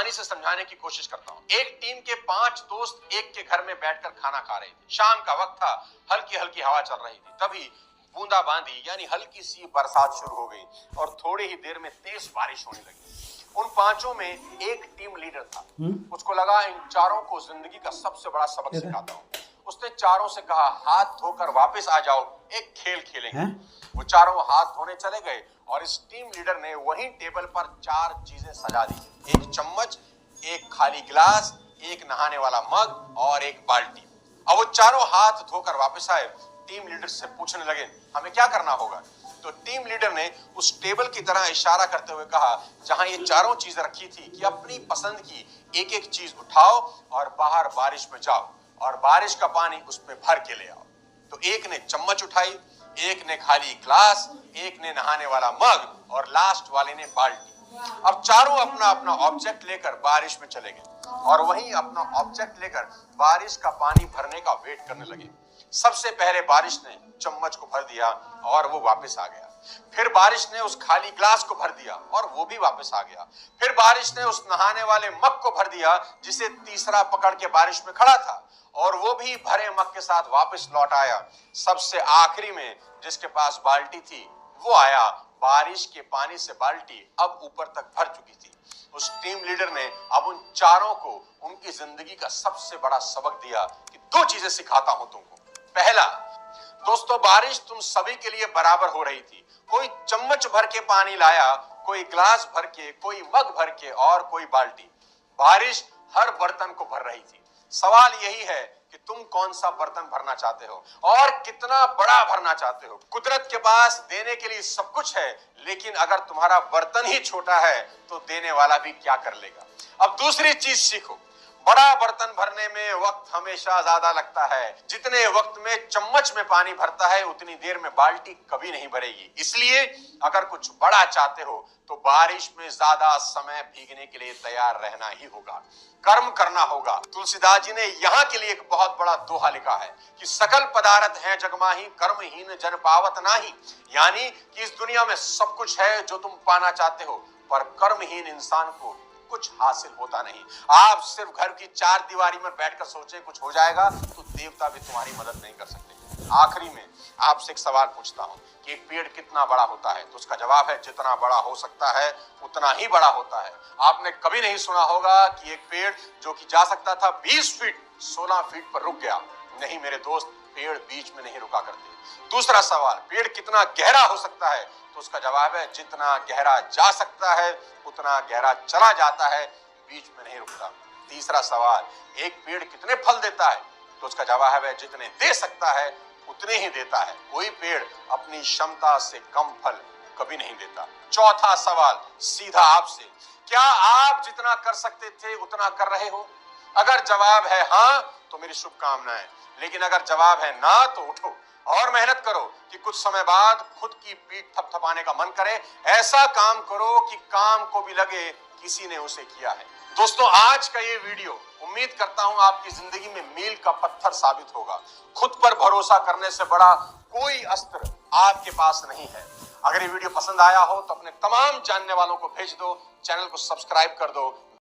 कहानी से समझाने की कोशिश करता हूँ। एक टीम के 5 दोस्त एक के घर में बैठकर खाना खा रहे थे। शाम का वक्त था, हल्की हल्की हवा चल रही थी। तभी बूंदाबांदी यानी हल्की सी बरसात शुरू हो गई और थोड़ी ही देर में तेज बारिश होने लगी। उन पांचों में एक टीम लीडर था। उसको लगा इन चारों को जिंदगी का सबसे बड़ा सबक सिखाता हूँ। उसने चारों से कहा, हाथ धोकर वापस आ जाओ, एक खेल खेलेंगे। वो चारों हाथ धोने चले गए और इस टीम लीडर ने वहीं टेबल पर 4 चीजें सजा दी। एक चम्मच, एक खाली गिलास, एक नहाने वाला मग और एक बाल्टी। अब वो चारों हाथ धोकर वापस आए। टीम लीडर से पूछने लगे, हमें क्या करना होगा? तो टीम लीडर ने उस टेबल की तरह इशारा करते हुए कहा, जहां ये चारों चीजें रखी थी, कि अपनी पसंद की एक एक चीज उठाओ और बाहर बारिश में जाओ और बारिश का पानी उसमें भर के ले आओ। तो एक ने चम्मच उठाई, एक ने खाली ग्लास, एक ने नहाने वाला मग और लास्ट वाले ने बाल्टी। अब चारों अपना अपना ऑब्जेक्ट लेकर बारिश में चले गए और वहीं अपना ऑब्जेक्ट लेकर बारिश का पानी भरने का वेट करने लगे। सबसे पहले बारिश ने चम्मच को भर दिया और वो वापस आ गया। फिर बारिश ने उस खाली ग्लास को भर दिया और वो भी वापस आ गया। फिर बारिश ने उस नहाने वाले मग को भर दिया, जिसे तीसरा पकड़ के बारिश में खड़ा था, और वो भी भरे मग के साथ वापस लौट आया। सबसे आखिरी में जिसके पास बाल्टी थी वो आया। बारिश के पानी से बाल्टी अब ऊपर तक भर चुकी थी। उस टीम लीडर ने अब उन चारों को उनकी जिंदगी का सबसे बड़ा सबक दिया कि 2 चीजें सिखाता हूं तुमको। पहला, दोस्तों, बारिश तुम सभी के लिए बराबर हो रही थी। कोई चम्मच भर के पानी लाया, कोई ग्लास भर के, कोई मग भर के और कोई बाल्टी। बारिश हर बर्तन को भर रही थी। सवाल यही है कि तुम कौन सा बर्तन भरना चाहते हो और कितना बड़ा भरना चाहते हो। कुदरत के पास देने के लिए सब कुछ है, लेकिन अगर तुम्हारा बर्तन ही छोटा है तो देने वाला भी क्या कर लेगा। अब दूसरी चीज सीखो, बड़ा बर्तन भरने में वक्त हमेशा ज्यादा लगता है। जितने वक्त में चम्मच में पानी भरता है उतनी देर में बाल्टी कभी नहीं भरेगी। इसलिए अगर कुछ बड़ा चाहते हो तो बारिश में ज्यादा समय भीगने के लिए तैयार रहना ही होगा, कर्म करना होगा। तुलसीदास जी ने यहाँ के लिए एक बहुत बड़ा दोहा लिखा है कि सकल पदार्थ है जगमाही, कर्महीन जन पावत नाही। यानी कि इस दुनिया में सब कुछ है जो तुम पाना चाहते हो, पर कर्महीन इंसान को कुछ हासिल होता नहीं। आप सिर्फ घर की 4 दीवारी में बैठकर सोचे कुछ हो जाएगा, तो देवता भी तुम्हारी मदद नहीं कर सकते। आखिरी में आपसे एक सवाल पूछता हूं कि एक पेड़ कितना बड़ा होता है? तो उसका जवाब है, जितना बड़ा हो सकता है उतना ही बड़ा होता है। आपने कभी नहीं सुना होगा कि एक पेड़ जो कि जा सकता था 20 फीट 16 फीट पर रुक गया। नहीं मेरे दोस्त, पेड़ बीच में नहीं रुका करते। दूसरा सवाल, पेड़ कितना गहरा हो सकता है? तो उसका जवाब है, जितना गहरा जा सकता है उतना गहरा चला जाता है, बीच में नहीं रुकता। तीसरा सवाल, एक पेड़ कितने फल देता है? तो उसका जवाब है, जितने दे सकता है उतने ही देता है। कोई पेड़ अपनी क्षमता से कम फल कभी नहीं देता। चौथा सवाल सीधा आपसे, क्या आप जितना कर सकते थे उतना कर रहे हो? अगर जवाब है हाँ तो मेरी शुभकामनाएं, लेकिन अगर जवाब है ना तो उठो और मेहनत करो कि कुछ समय बाद खुद की पीठ थपथपाने का मन करे। ऐसा काम करो कि काम को भी लगे किसी ने उसे किया है। दोस्तों, आज का ये वीडियो उम्मीद करता हूं आपकी जिंदगी में मील का पत्थर साबित होगा। खुद पर भरोसा करने से बड़ा कोई अस्त्र आपके पास नहीं है। अगर ये वीडियो पसंद आया हो तो अपने तमाम जानने वालों को भेज दो, चैनल को सब्सक्राइब कर दो।